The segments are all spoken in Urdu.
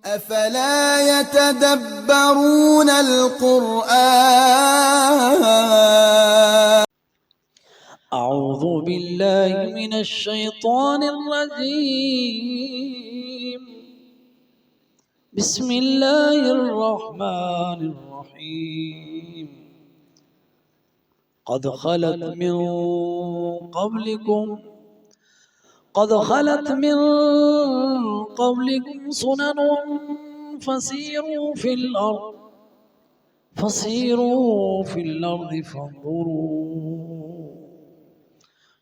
أفلا يتدبرون القرآن. أعوذ بالله من الشيطان الرجيم. بسم الله الرحمن الرحيم. قد خلت من قبلكم سنن فسيروا في الأرض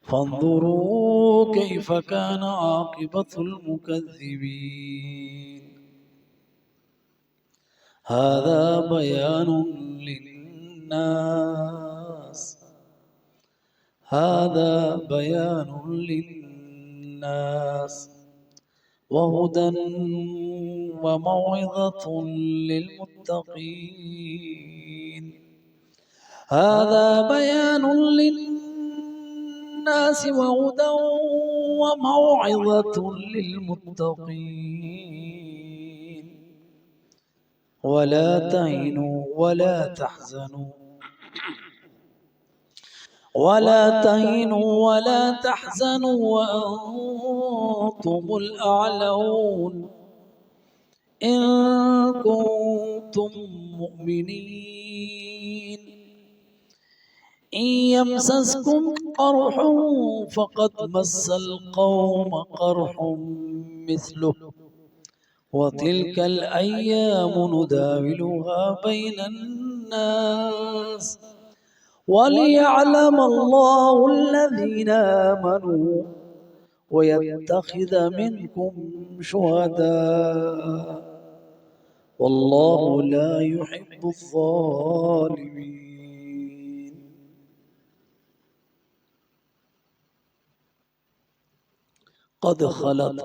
فانظروا كيف كان عاقبة المكذبين. هذا بيان للناس وهدى وموعظة للمتقين. هذا بيان للناس وهدى وموعظة للمتقين. ولا تهنوا ولا تحزنوا وأنتم الأعلون إن كنتم مؤمنين. إن يمسسكم قرح فقد مس القوم قرح مثله وتلك الأيام نداولها بين الناس وليعلم الله الذين آمنوا ويتخذ منكم شهداء والله لا يحب الظالمين. قد خلت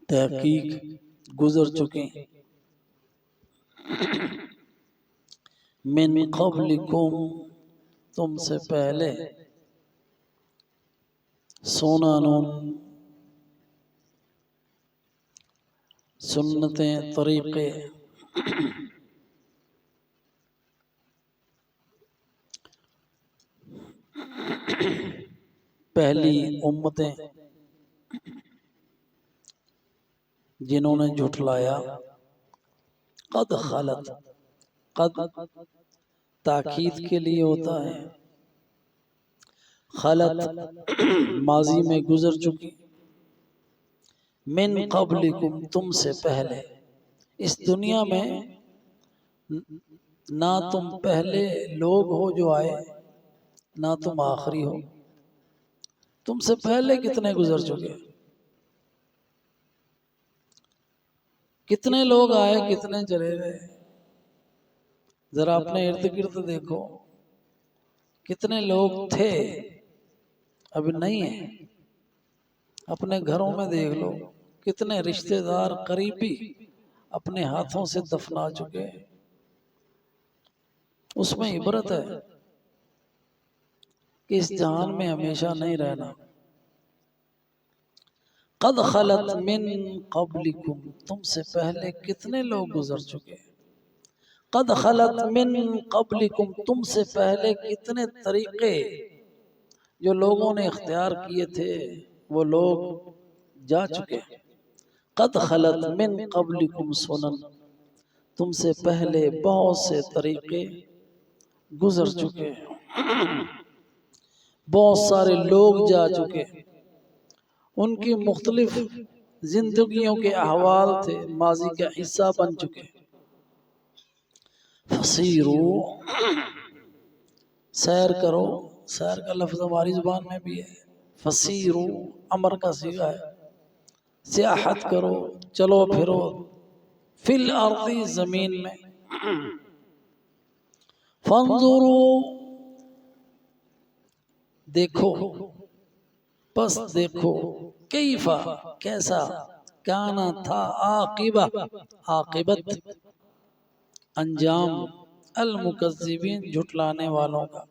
تحقیق گزر چکے من قبلکم تم سے پہلے سنن سنتیں طریقے پہلی امتیں جنہوں نے جھٹلایا. قد خلت، قد تاکید کے لیے ہوتا ہے، خلت ماضی میں گزر چکی. من قبلکم تم سے پہلے. اس دنیا میں نہ تم پہلے لوگ ہو جو آئے نہ تم آخری ہو. تم سے پہلے کتنے گزر چکے، کتنے لوگ آئے کتنے چلے گئے. ذرا اپنے ارد گرد دیکھو کتنے لوگ تھے اب نہیں ہیں. اپنے گھروں میں دیکھ لو کتنے رشتہ دار قریبی اپنے ہاتھوں سے دفنا چکے. اس میں عبرت ہے کہ اس جہان میں ہمیشہ نہیں رہنا. قد خلت من قبلکم تم سے پہلے کتنے لوگ گزر چکے. قد خلت من قبلکم تم سے پہلے کتنے طریقے جو لوگوں نے اختیار کیے تھے وہ لوگ جا چکے. قد خلت من قبلکم سنن تم سے پہلے بہت سے طریقے گزر چکے. بہت سارے لوگ جا چکے، ان کی مختلف زندگیوں کے احوال تھے ماضی کا حصہ بن چکے. فسیرو سیر کرو. سیر کا لفظ ہماری زبان میں بھی ہے. فسیرو امر کا صیغہ ہے. سیاحت کرو، چلو پھرو. فی الارض زمین میں. فانظرو دیکھو، پس دیکھو. کیفا کیسا، کانا تھا، عاقبت انجام، المکذبین جھٹلانے والوں کا.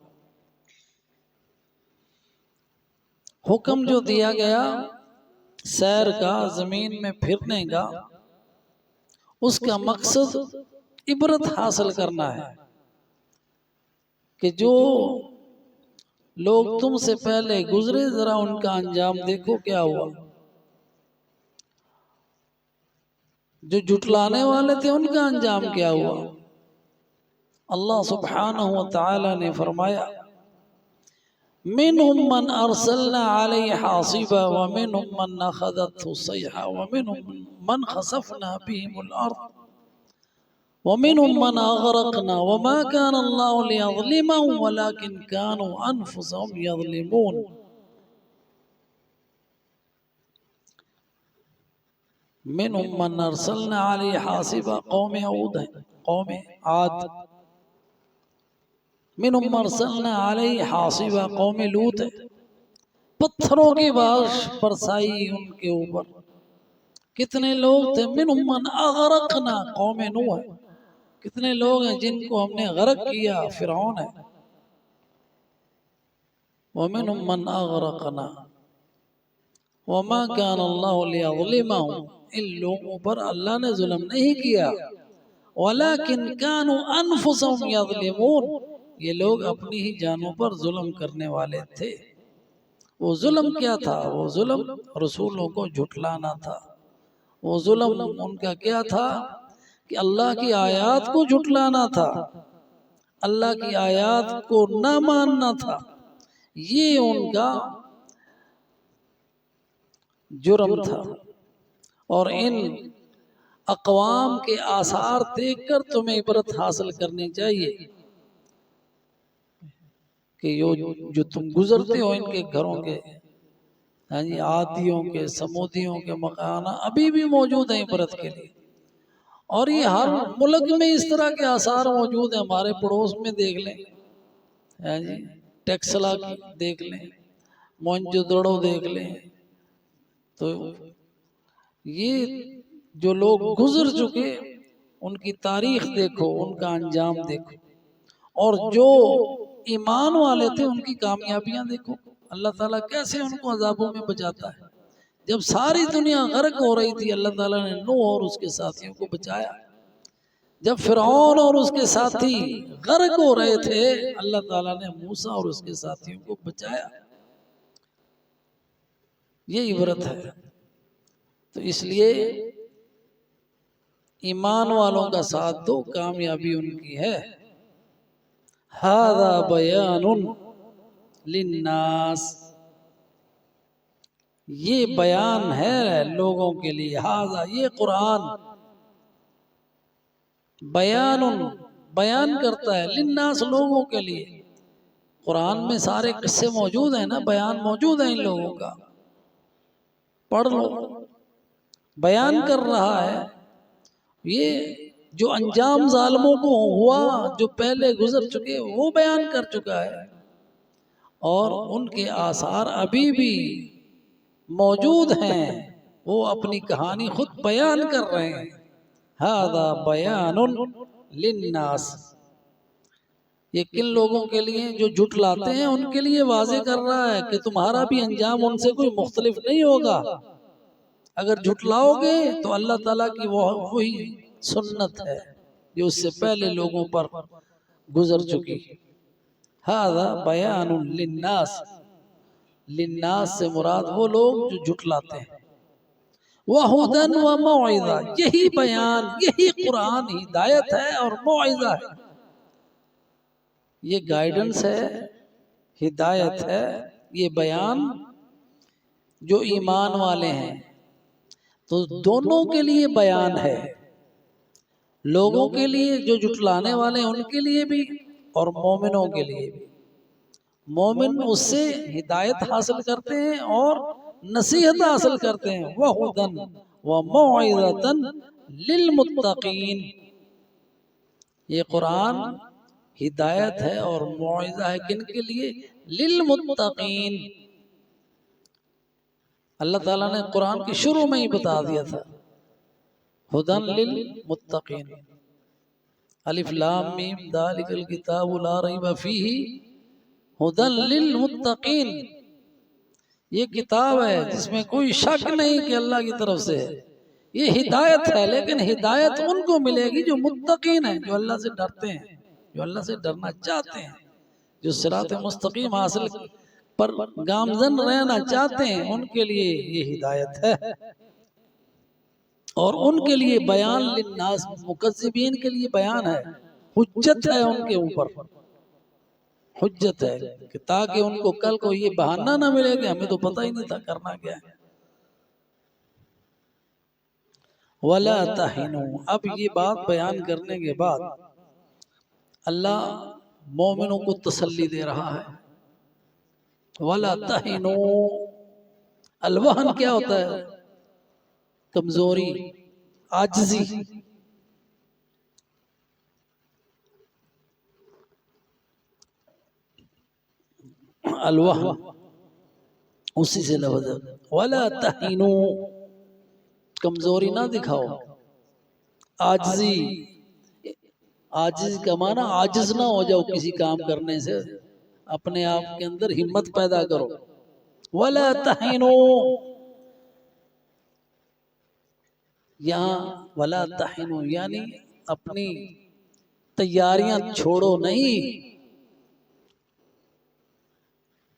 حکم جو دیا گیا سیر کا، زمین میں پھرنے کا، اس کا مقصد عبرت حاصل کرنا ہے کہ جو لوگ تم سے پہلے گزرے ذرا ان کا انجام دیکھو کیا ہوا. جو جھٹلانے والے تھے ان کا انجام کیا ہوا. اللہ سبحانہ و تعالی نے فرمایا منهم من ارسلنا علیہ حاصبا ومنهم من اخذته الصیحہ ومنهم من خسفنا بهم الارض ومنهم من اغرقنا وما كان الله ليظلمهم ولكن كانوا انفسهم يظلمون. منهم من ارسلنا علیہ حاصبا قوم عود ہے، قوم عاد. منهم من ارسلنا علیہ حاصبا قوم لوط ہے، پتھروں کی بارش برسائی ان کے اوپر. کتنے لوگ تھے؟ منهم من اغرقنا قوم نوح ہے. کتنے لوگ ہیں جن کو ہم نے غرق کیا؟ فرعون ہے. وَمِنْهُمْ مَنْ أَغْرَقْنَا وَمَا كَانَ اللَّهُ لِيَظْلِمَهُمْ. ان لوگوں پر اللہ نے ظلم نہیں کیا، وَلَكِنْ كَانُوا أَنفُسَهُمْ يَظْلِمُونَ. یہ لوگ اپنی ہی جانوں پر ظلم کرنے والے تھے. وہ ظلم کیا تھا؟ وہ ظلم رسولوں کو جھٹلانا تھا. وہ ظلم ان کا کیا تھا کہ اللہ کی آیات کو جھٹلانا تھا، اللہ کی آیات کو نہ ماننا تھا. یہ ان کا جرم تھا. اور ان اقوام کے آثار دیکھ کر تمہیں عبرت حاصل کرنی چاہیے کہ جو تم گزرتے ہو ان کے گھروں کے، عادیوں کے، سمودیوں کے مکان ابھی بھی موجود ہیں عبرت کے لیے. اور یہ ہر ملک میں اس طرح کے آثار موجود ہیں. ہمارے پڑوس میں دیکھ لیں، ٹیکسلا کی دیکھ لیں، موئنجو دیکھ لیں. تو یہ جو لوگ گزر چکے ان کی تاریخ دیکھو، ان کا انجام دیکھو. اور جو ایمان والے تھے ان کی کامیابیاں دیکھو. اللہ تعالیٰ کیسے ان کو عذابوں میں بچاتا ہے. جب ساری دنیا غرق ہو رہی تھی اللہ تعالیٰ نے نوح اور اس کے ساتھیوں کو بچایا. جب فرعون اور اس کے ساتھی غرق ہو رہے تھے اللہ تعالیٰ نے موسیٰ اور اس کے ساتھیوں کو بچایا. یہ عبرت ہے. تو اس لیے ایمان والوں کا ساتھ دو، کامیابی ان کی ہے. ھذا بیان للناس. یہ بیان ہے لوگوں کے لیے. ھذا یہ قرآن بیان کرتا ہے للناس لوگوں کے لیے. قرآن میں سارے قصے موجود ہیں نا، بیان موجود ہے ان لوگوں کا. پڑھ لو، بیان کر رہا ہے. یہ جو انجام ظالموں کو ہوا جو پہلے گزر چکے وہ بیان کر چکا ہے، اور ان کے آثار ابھی بھی موجود ہیں. وہ اپنی کہانی خود بیان کر رہے ہیں. ھذا بیان للناس. یہ کن لوگوں کے لیے؟ جو جھٹلاتے ہیں ان کے لیے واضح کر رہا ہے کہ تمہارا بھی انجام ان سے کوئی مختلف نہیں ہوگا. اگر جھٹلاؤ گے تو اللہ تعالیٰ کی وہی سنت ہے جو اس سے پہلے لوگوں پر گزر چکی. ھذا بیان للناس. للناس سے مراد وہ لوگ جو جھٹلاتے ہیں. وَھُدًى وَمَوْعِظَةً. یہی بیان، یہی قرآن ہدایت ہے اور موعظہ ہے. یہ گائیڈنس ہے، ہدایت ہے. یہ بیان جو ایمان والے ہیں تو دونوں کے لیے بیان ہے. لوگوں کے لیے جو جھٹلانے والے ہیں ان کے لیے بھی، اور مومنوں کے لیے بھی. مومن اس سے ہدایت حاصل کرتے ہیں اور نصیحت حاصل کرتے ہیں. وَھُدًى وَمَوْعِظَةً لِلْمُتَّقِينَ. یہ قرآن ہدایت ہے اور موعظہ ہے کن کے لیے؟ للمتقین. اللہ تعالیٰ نے قرآن کی شروع میں ہی بتا دیا تھا ھدًى للمتقین. الف لام میم ذالک الکتاب لا ریب فیہ ھدًى للمتقین. یہ کتاب ہے جس میں کوئی شک نہیں کہ اللہ کی طرف سے ہے، یہ ہدایت ہے، لیکن ہدایت ان کو ملے گی جو متقین ہیں، جو اللہ سے ڈرتے ہیں، جو اللہ سے ڈرنا چاہتے ہیں، جو صراط مستقیم حاصل پر گامزن رہنا چاہتے ہیں، ان کے لیے یہ ہدایت ہے۔ اور ان کے لیے بیان للناس، مکذبین کے لیے بیان ہے، حجت ہے ان کے اوپر، حجت ہے کہ تاکہ ان کو کل کو یہ بہانہ نہ ملے کہ ہمیں تو پتہ ہی نہیں تھا کرنا کیا ہے۔ وَلَا تَحِنُوا، اب یہ بات بیان کرنے کے بعد اللہ مومنوں کو تسلی دے رہا ہے۔ وَلَا تَحِنُوا، الوہن کیا ہوتا ہے؟ کمزوری، عاجزی۔ الوہن اسی سے لفظ ہے۔ وَلَا تَحِنُوا، کمزوری نہ دکھاؤ، عاجزی، عاجز کا معنی عاجز نہ ہو جاؤ کسی کام کرنے سے، اپنے آپ کے اندر ہمت پیدا کرو۔ وَلَا تَحِنُوا، یہاں وَلَا تَحِنُوا یعنی اپنی تیاریاں چھوڑو نہیں،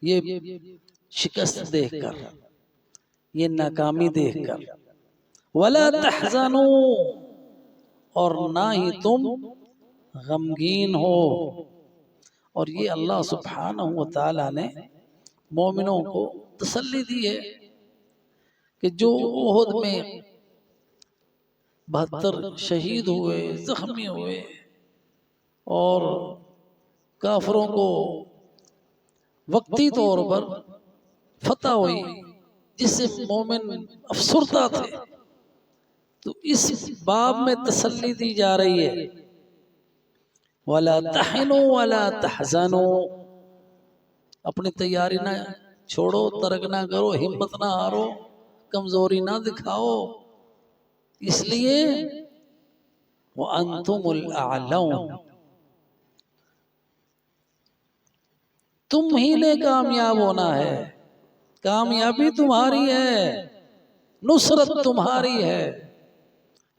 یہ شکست دیکھ کر، یہ ناکامی دیکھ کر۔ وَلَا تَحْزَنُوا، اور نہ ہی تم غمگین ہو۔ اور یہ اللہ سبحانہ وتعالی نے مومنوں کو تسلی دی ہے کہ جو احد میں 72 شہید ہوئے، زخمی ہوئے، اور کافروں کو وقتی طور پر فتح ہوئی، جس سے مومن افسردہ تھے، تو اس باب میں تسلی دی جا رہی ہے۔ وَلَا تَحِنُوا وَلَا تَحْزَنُوا، اپنی تیاری نہ چھوڑو، ترک نہ کرو، ہمت نہ ہارو، کمزوری نہ دکھاؤ، اس لیے وَأَنْتُمُ الْأَعْلَوْنَ، تم ہی نے کامیاب ہونا ہے، کامیابی تمہاری ہے، نصرت تمہاری ہے،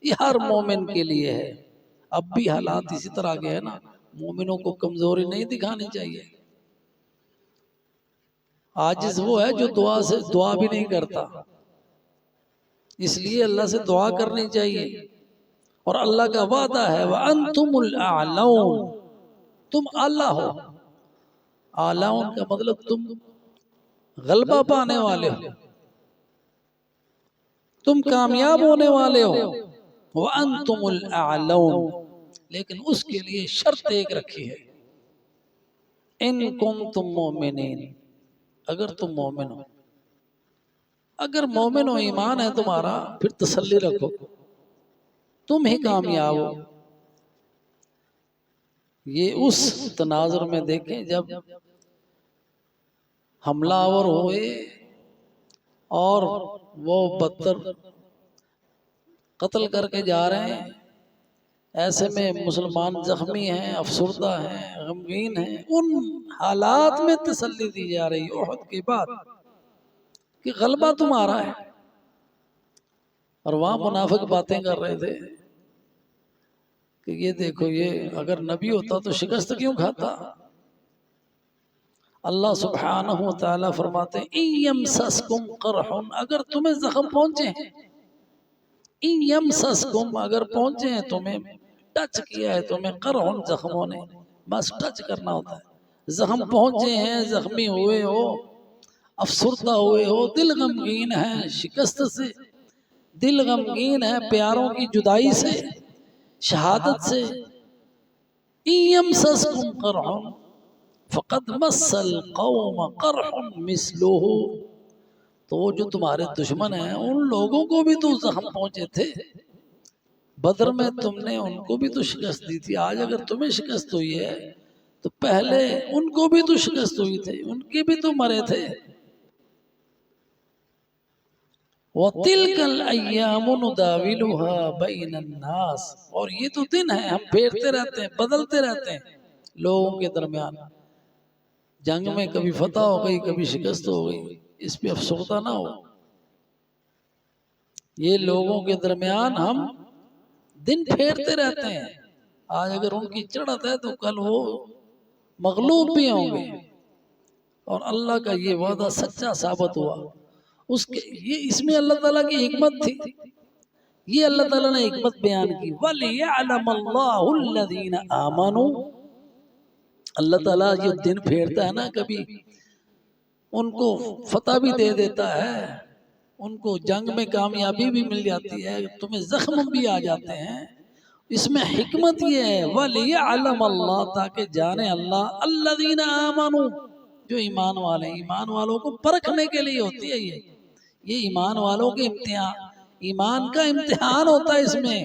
یہ ہر مومن کے لیے ہے۔ اب بھی حالات اسی طرح کے ہیں نا، مومنوں کو کمزوری نہیں دکھانی چاہیے۔ عاجز وہ ہے جو دعا بھی نہیں کرتا، اس لیے اللہ سے دعا کرنی چاہیے۔ اور اللہ کا وعدہ ہے وَأَنْتُمُ الْأَعْلَوْنَ، تم اعلیٰ ہو۔ اعلیٰ کا مطلب تم غلبہ پانے والے ہو، تم کامیاب ہونے والے ہو۔ وَأَنْتُمُ الْأَعْلَوْنَ، لیکن اس کے لیے شرط ایک رکھی ہے، اِن كُنتُم مُؤْمِنِينَ، اگر تم مومن ہو، اگر مومن ہو، ایمان ہے تمہارا، پھر تسلی رکھو، تم ہی کامیاب ہو۔ یہ اس تناظر میں دیکھیں جب حملہ آور ہوئے اور وہ 72 قتل کر کے جا رہے ہیں، ایسے میں مسلمان زخمی ہیں، افسردہ ہیں، غمگین ہیں، ان حالات میں تسلی دی جا رہی احد کے بعد کہ غلبہ تمہارا ہے۔ اور وہاں منافق باتیں کر رہے تھے کہ یہ دیکھو، یہ اگر نبی ہوتا تو شکست کیوں کھاتا؟ اللہ سبحانہ وتعالی فرماتے ہیں اِن یمسسکم قرح، اگر تمہیں زخم پہنچے ہیں، اِن یمسسکم، اگر پہنچے ہیں، تمہیں ٹچ کیا ہے، تمہیں قرح، زخموں نے، بس ٹچ کرنا ہوتا ہے، زخم پہنچے ہیں، زخمی ہوئے ہو، افسردہ ہوئے ہو، دل غمگین ہے شکست سے، دل غمگین ہے پیاروں کی جدائی سے، شہادت سے، اِن یمسسکم قرح فقد مس القوم قرح مثلہ، تو وہ جو تمہارے دشمن ہیں ان لوگوں کو بھی تو زخم پہنچے تھے، بدر میں تم نے ان کو بھی تو شکست دی تھی، آج اگر تمہیں شکست ہوئی ہے تو پہلے ان کو بھی تو شکست ہوئی تھی، ان کے بھی تو مرے تھے۔ وَتِلْكَ الْأَيَّامُ نُدَاوِلُهَا بَيْنَ النَّاسِ، اور یہ تو دن ہیں، ہم پھیرتے رہتے ہیں، بدلتے رہتے ہیں لوگوں کے درمیان، جنگ میں کبھی فتح ہو گئی، کبھی شکست ہو گئی، اس پہ افسردہ نہ ہو. یہ لوگوں کے درمیان ہم دن پھیرتے رہتے ہیں. آج اگر ان کی چڑھت ہے تو کل وہ مغلوب بھی ہوں گے، اور اللہ کا یہ وعدہ سچا ثابت ہوا. اس میں اللہ تعالیٰ کی حکمت تھی. یہ اللہ تعالیٰ نے حکمت بیان کی. وَلِيَعْلَمَ اللَّهُ الَّذِينَ آمَنُوا. اللہ تعالیٰ یہ دن پھیرتا ہے نا، کبھی ان کو فتح بھی دے دیتا ہے، ان کو جنگ میں کامیابی بھی مل جاتی ہے، تمہیں زخم بھی آ جاتے ہیں. اس میں حکمت یہ ہے وَلِيَعْلَمَ اللَّهُ، تاکہ جانے اللہ الَّذِينَ آمَنُوا، جو ایمان والے. ایمان والوں کو پرکھنے کے لیے ہوتی ہے یہ ایمان والوں کے امتحان، ایمان کا امتحان ہوتا ہے اس میں.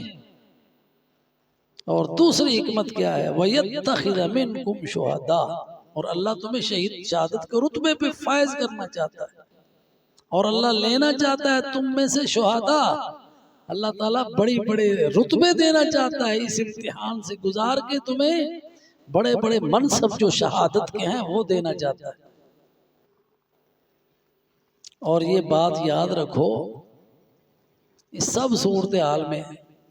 اور دوسری حکمت کیا ہے؟ وَيَتَّخِذَ مِنْكُمْ شُهَدَاءَ، اور اللہ تمہیں شہادت کے رتبے پہ فائز کرنا چاہتا ہے، اور اللہ لینا چاہتا ہے تم میں سے شہداء. اللہ تعالیٰ بڑی بڑے رتبے دینا چاہتا ہے، اس امتحان سے گزار کے تمہیں بڑے بڑے منصب جو شہادت کے ہیں وہ دینا چاہتا ہے. اور یہ بات یاد رکھو اس سب صورتحال میں،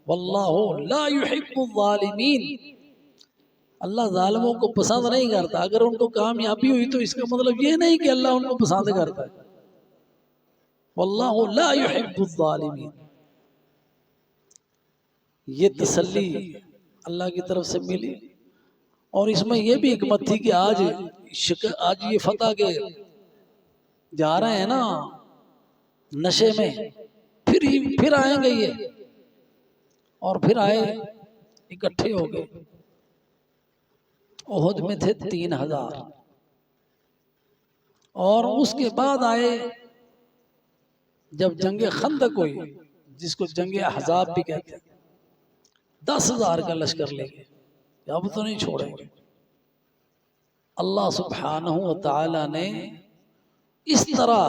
واللہ لا يحب الظالمین، اللہ ظالموں کو پسند نہیں کرتا. اگر ان کو کامیابی ہوئی تو اس کا مطلب یہ نہیں کہ اللہ ان کو پسند کرتا ہے. واللہ لا يحب الظالمین. یہ تسلی اللہ کی طرف سے ملی. اور اس میں یہ بھی حکمت تھی کہ آج یہ فتح کے جا رہے ہیں نا نشے میں، پھر آئیں گے یہ، اور پھر آئے اکٹھے ہو گئے. احد میں تھے 3000، اور اس کے بعد آئے جب جنگ خندق ہوئی، جس کو جنگ احزاب بھی کہتے ہیں، 10,000 کا لشکر لے گئے. اب تو نہیں چھوڑیں گے. اللہ سبحانہ و تعالی نے اس طرح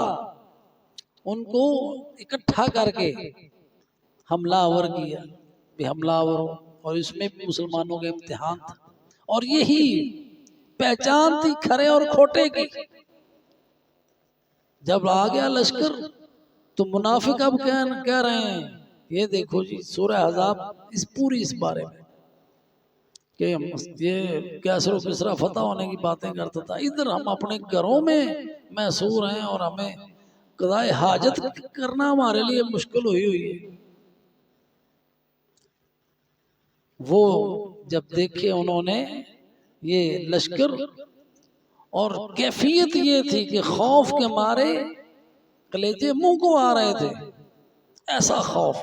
ان کو اکٹھا کر کے حملہ آور کیا، بھی حملہ آور ہو. اور اس میں بھی مسلمانوں کا امتحان تھا، اور یہی پہچان تھی کھرے اور کھوٹے کی. جب آ گیا لشکر تو منافق اب کہہ رہے ہیں، یہ دیکھو جی سورہ احزاب اس بارے میں کہ یہ کیسر و کسرا فتح ہونے کی باتیں کرتا تھا. ادھر ہم اپنے گھروں میں محصور ہیں، اور ہمیں قضاء حاجت کرنا ہمارے لیے مشکل ہوئی ہے. وہ جب دیکھے انہوں نے یہ لشکر، اور کیفیت یہ تھی کہ خوف کے مارے کلیجے منہ کو آ رہے تھے، ایسا خوف.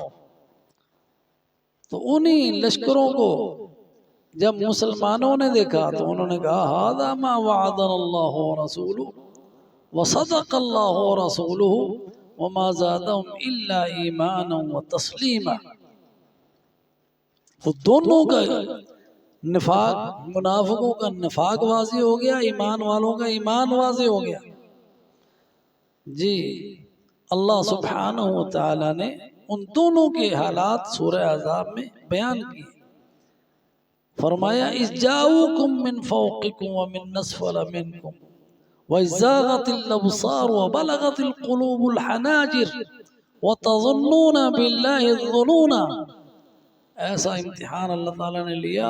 تو انہی لشکروں کو جب مسلمانوں نے دیکھا تو انہوں نے کہا هذا ما وعدنا اللہ ورسولہ وصدق اللہ ورسولہ وما زادهم الا ایمانا وتسلیما. تو دونوں کا نفاق، منافقوں کا نفاق واضح ہو گیا، ایمان والوں کا ایمان واضح ہو گیا. جی اللہ سبحانہ و تعالی نے ان دونوں کے حالات سورہ احزاب میں بیان کیے. فرمایا اذ جاؤکم من فوقکم ومن اسفل منکم واذ زاغت الابصار وبلغت القلوب الحناجر وتظنون باللہ الظنون. ایسا امتحان اللہ تعالیٰ نے لیا،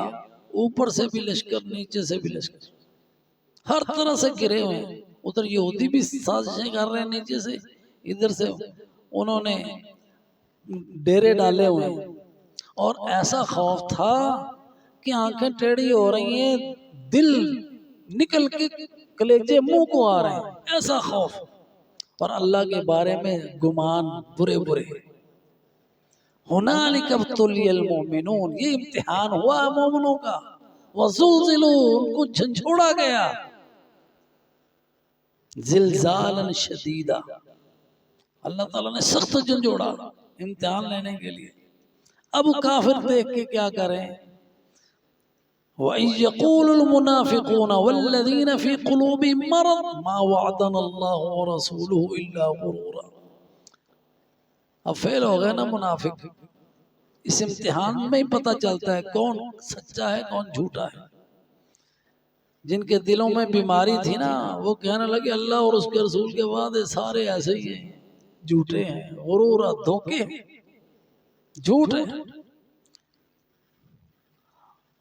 اوپر سے بھی لشکر، نیچے سے بھی لشکر، ہر طرح سے گرے ہوئے ہیں. ادھر یہودی بھی سازشیں کر رہے ہیں نیچے سے، ادھر سے انہوں نے ڈیرے ڈالے ہوئے ہیں. اور ایسا خوف تھا کہ آنکھیں ٹیڑھی ہو رہی ہیں، دل نکل کے کلیجے منہ کو آ رہے ہیں، ایسا خوف. اور اللہ کے بارے میں گمان برے برے. ہنالک ابتلی المؤمنون، یہ امتحان ہوا مومنوں کا. وزلزلوا، ان کو جھنجھوڑا گیا. زلزالا شدیدا، اللہ تعالیٰ نے سخت جھنجھوڑا امتحان لینے کے لیے. اب کافر دیکھ کے کیا کریں؟ وَإِذْ يَقُولُ الْمُنَافِقُونَ وَالَّذِينَ فِي قُلُوبِهِم مَّرَضٌ مَّا وَعَدَنَا اللَّهُ وَرَسُولُهُ إِلَّا غُرُورًا. اب فیل ہو گئے نا منافق. اس امتحان میں ہی پتہ چلتا ہے کون سچا ہے کون جھوٹا ہے. جن کے دلوں میں بیماری تھی نا، وہ کہنے لگے اللہ اور اس کے رسول کے وعدے سارے ایسے ہی ہیں، جھوٹے ہیں، غرور دھوکے ہیں، جھوٹ ہیں۔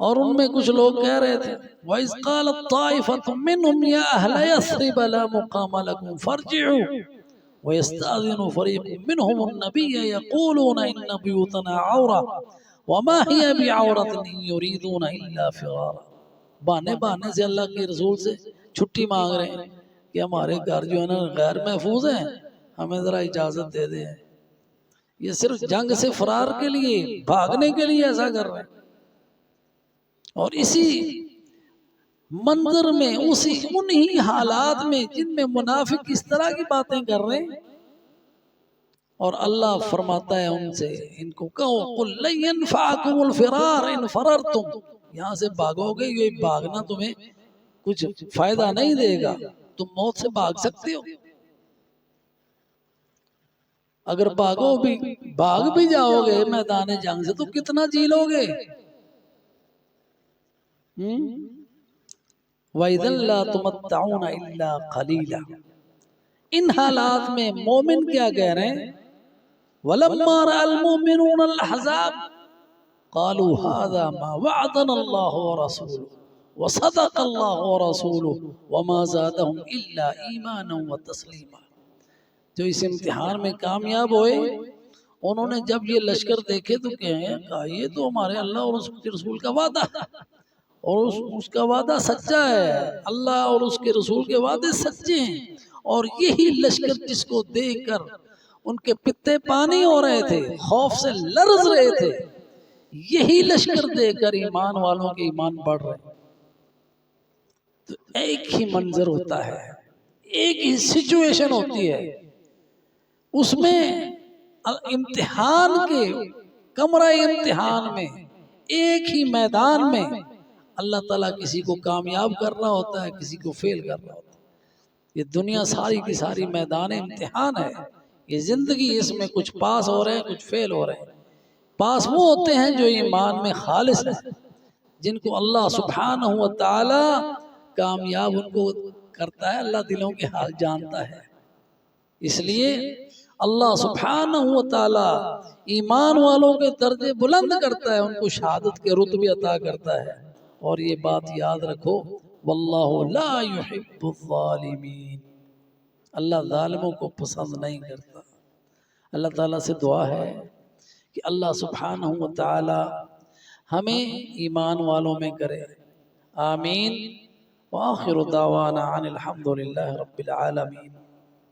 اور ان میں کچھ لوگ کہہ رہے تھے وَإِذْ قَالَتْ طَائِفَةٌ مِّنْهُمْ يَا أَهْلَ يَثْرِبَ لَا مُقَامَ لَكُمْ فَارْجِعُوا وَيَسْتَأْذِنُ فَرِيقٌ مِّنْهُمُ النَّبِيَّ يَقُولُونَ إِنَّ بُيُوتَنَا عَوْرَةٌ وَمَا هِيَ بِعَوْرَةٍ إِن يُرِيدُونَ إِلَّا فِرَارًا۔ بہانے سے اللہ کے رسول سے چھٹی مانگ رہے ہیں کہ ہمارے گھر جو ہے نا غیر محفوظ ہیں، ہمیں ذرا اجازت دے دیں۔ یہ صرف جنگ سے فرار کے لیے، بھاگنے کے لیے ایسا کر رہے ہیں۔ اور اسی منظر میں، انہی حالات میں جن میں منافق اس طرح کی باتیں کر رہے ہیں، اور اللہ فرماتا ہے ان سے، ان کو کہو قُلْ لَن يَنْفَعَكُمُ الْفِرَارُ إِنْ فَرَرْتُمْ، یہاں سے بھاگو گے، یہ بھاگنا تمہیں کچھ فائدہ نہیں دے گا، تم موت سے بھاگ سکتے ہو۔ اگر بھاگ بھی جاؤ گے میدان جنگ سے تو کتنا جی لو گے؟ وَإِذًا لَا تُمَتَّعُونَ إِلَّا قَلِيلًا۔ ان حالات میں مومن کیا کہہ رہے ہیں؟ وَلَمَّا رَأَى الْمُؤْمِنُونَ الْأَحْزَابَ قَالُوا هَذَا مَا وَعَدَنَا اللَّهُ وَرَسُولُهُ وَصَدَقَ اللَّهُ وَرَسُولُهُ وَمَا زَادَهُمْ إِلَّا إِيمَانًا وَتَسْلِيمًا۔ جو اس امتحان میں کامیاب ہوئے، انہوں نے جب یہ لشکر دیکھے تو کہا یہ تو ہمارے اللہ اور اس کے رسول کا وعدہ ہے، اور اس کا وعدہ سچا ہے، اللہ اور اس کے رسول کے وعدے سچے ہیں۔ اور یہی لشکر جس کو دیکھ کر ان کے پتے پانی ہو رہے تھے، خوف سے لرز رہے تھے، یہی لشکر دیکھ کر ایمان والوں کے ایمان بڑھ رہے ہیں۔ تو ایک ہی منظر ہوتا ہے، ایک ہی سچویشن ہوتی ہے، اس میں امتحان کے کمرہ امتحان میں، ایک ہی میدان میں اللہ تعالیٰ کسی کو کامیاب کرنا ہوتا ہے، کسی کو فیل کرنا ہوتا ہے۔ یہ دنیا ساری کی ساری میدان امتحان ہے، یہ زندگی، اس میں کچھ پاس ہو رہے ہیں، کچھ فیل ہو رہے ہیں۔ پاس وہ ہوتے ہیں جو ایمان میں خالص ہیں، جن کو اللہ سبحانہ و تعالی کامیاب ان کو کرتا ہے، اللہ دلوں کے حال جانتا ہے۔ اس لیے اللہ سبحانہ و تعالی ایمان والوں کے درجے بلند کرتا ہے، ان کو شہادت کے رتبے عطا کرتا ہے۔ اور یہ بات یاد رکھو، واللہ لا يحب الظالمین، اللہ ظالموں کو پسند نہیں کرتا۔ اللہ تعالیٰ سے دعا ہے کہ اللہ سبحانہ و تعالی ہمیں ایمان والوں میں کرے، آمین۔ وآخر دعوانا عن الحمد للہ رب العالمین۔